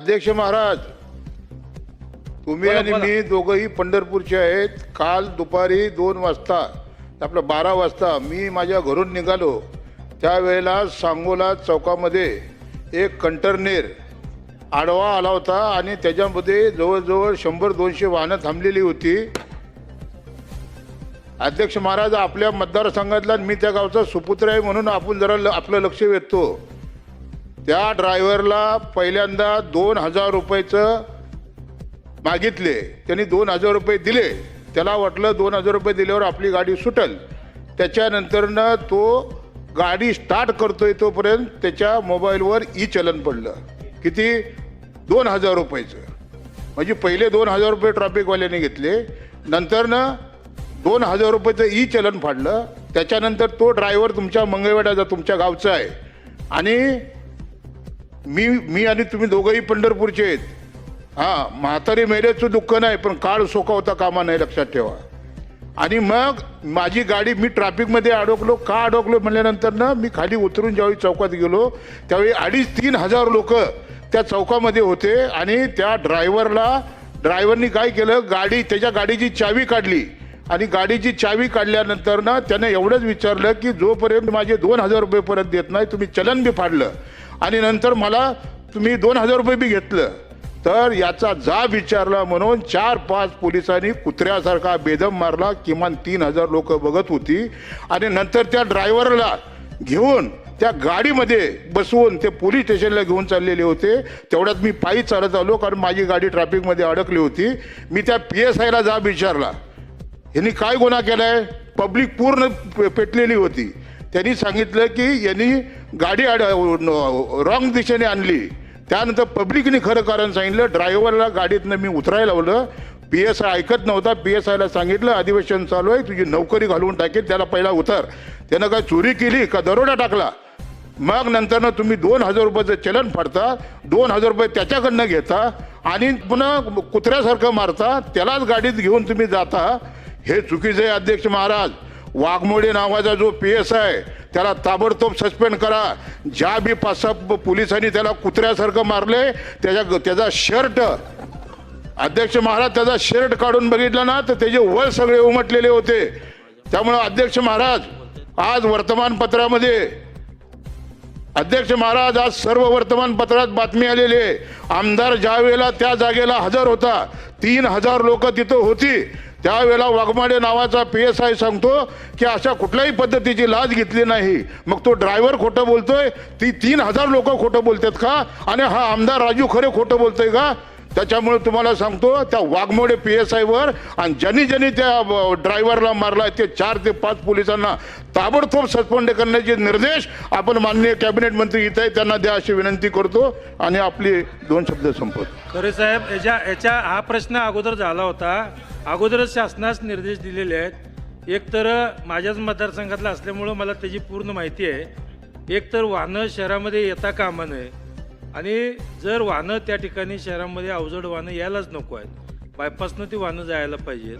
अध्यक्ष महाराज, तुम्ही आणि मी दोघंही पंढरपूरचे आहेत. काल दुपारी 2 वाजता आपलं 12 वाजता मी माझ्या घरून निघालो त्यावेळेला सांगोला चौकामध्ये एक कंटेनर आडवा आला होता आणि त्याच्यामध्ये जवळजवळ 100-200 वाहनं थांबलेली होती. अध्यक्ष महाराज, आपल्या मतदारसंघातला मी त्या गावचा सुपुत्र आहे म्हणून आपण जरा आपलं लक्ष वेधतो. त्या ड्रायव्हरला पहिल्यांदा 2000 रुपयाचं मागितले. त्यांनी 2000 रुपये दिले. त्याला वाटलं 2000 रुपये दिल्यावर आपली गाडी सुटल. त्याच्यानंतरनं तो गाडी स्टार्ट करतोय तोपर्यंत त्याच्या मोबाईलवर चलन पडलं. किती? 2000 रुपयाचं. म्हणजे पहिले 2000 रुपये ट्रॅफिकवाल्याने घेतले, नंतरनं 2000 रुपयाचं चलन फाडलं. त्याच्यानंतर तो ड्रायव्हर तुमच्या मंगळवेढ्याचा तुमच्या गावचा आहे आणि मी आणि तुम्ही दोघंही पंढरपूरचे आहेत. हां, म्हातारी मेल्याचं दुःख नाही, पण काळ सोकावता कामा नाही, लक्षात ठेवा. आणि मग माझी गाडी, मी ट्रॅफिकमध्ये अडकलो. का अडकलो म्हणल्यानंतर ना मी खाली उतरून ज्यावेळी चौकात गेलो त्यावेळी 2,500-3 हजार लोक त्या चौकामध्ये होते. आणि त्या ड्रायव्हरनी काय केलं, त्याच्या गाडीची चावी काढली आणि गाडीची चावी काढल्यानंतर ना त्याने एवढंच विचारलं की जोपर्यंत माझे 2000 रुपये परत देत नाही, तुम्ही चलन बी फाडलं आणि नंतर मला तुम्ही 2000 रुपये बी घेतलं. तर याचा जाब विचारला म्हणून 4-5 पोलिसांनी कुत्र्यासारखा बेदम मारला. किमान 3000 लोक बघत होती. आणि नंतर त्या ड्रायव्हरला घेऊन त्या गाडीमध्ये बसवून ते पोलीस स्टेशनला घेऊन चाललेले होते. तेवढ्यात मी पायी चालत आलो, कारण माझी गाडी ट्रॅफिकमध्ये अडकली होती. मी त्या PSIला जाब विचारला, यांनी काय गुन्हा केलाय? पब्लिक पूर्ण पेटलेली होती. त्यांनी सांगितलं की यांनी गाडी रॉंग दिशेने आणली. त्यानंतर पब्लिकने खरं कारण सांगितलं. ड्रायव्हरला गाडीतनं मी उतरायला लावलं. PSI ऐकत नव्हता. PSIला सांगितलं अधिवेशन चालू आहे, तुझी नोकरी घालवून टाकेल, त्याला पहिला उतर. त्यानं काय चोरी केली का दरोडा टाकला? मग नंतरनं तुम्ही 2000 रुपयाचं चलन फाडता, 2000 रुपये त्याच्याकडनं घेता आणि पुन्हा कुत्र्यासारखं मारता, त्यालाच गाडीत घेऊन तुम्ही जाता. हे चुकीचं आहे अध्यक्ष महाराज. वाघमोडे नावाचा जो PSI त्याला ताबडतोब सस्पेंड करा. ज्या बी 5-6 पोलिसांनी त्याला कुत्र्यासारखं मारले, त्याचा शर्ट, अध्यक्ष महाराज, त्याचा शर्ट काढून बघितला ना तर त्याचे वळ सगळे उमटलेले होते. त्यामुळे अध्यक्ष महाराज, आज वर्तमानपत्रामध्ये, अध्यक्ष महाराज, आज सर्व वर्तमानपत्रात बातमी आलेली आहे. आमदार ज्या वेळेला त्या जागेला हजर होता, 3000 लोक तिथं होती. त्यावेळेला वाघमाडे नावाचा PSI सांगतो की अशा कुठल्याही पद्धतीची लाच घेतली नाही. मग तो ड्रायव्हर खोटं बोलतोय? 3000 लोक खोटं बोलतात का? आणि हा आमदार राजू खरे खोटं बोलतोय का? त्याच्यामुळे तुम्हाला सांगतो, त्या वाघमोडे PSIवर आणि ज्यांनी त्या ड्रायव्हरला मारला ते 4 ते 5 पोलिसांना ताबडतोब सस्पेंड करण्याचे निर्देश आपण माननीय कॅबिनेट मंत्री इथे त्यांना द्या अशी विनंती करतो आणि आपली 2 शब्द संपवतो. खरे साहेब, याच्या हा प्रश्न अगोदर झाला होता. अगोदरच शासनास निर्देश दिलेले आहेत. एक तर माझ्याच मतदारसंघातला असल्यामुळं मला त्याची पूर्ण माहिती आहे. एक तर वाहनं शहरामध्ये येता कामा नये आणि जर वाहनं त्या ठिकाणी शहरामध्ये अवजड वाहनं यायलाच नको आहेत, बायपासनं ती वाहनं जायला पाहिजेत.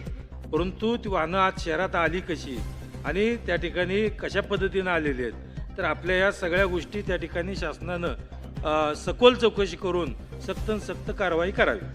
परंतु ती वाहनं आज शहरात आली कशी आणि त्या ठिकाणी कशा पद्धतीनं आलेली आहेत, तर आपल्या या सगळ्या गोष्टी त्या ठिकाणी शासनानं सखोल चौकशी करून सक्त कारवाई करावी.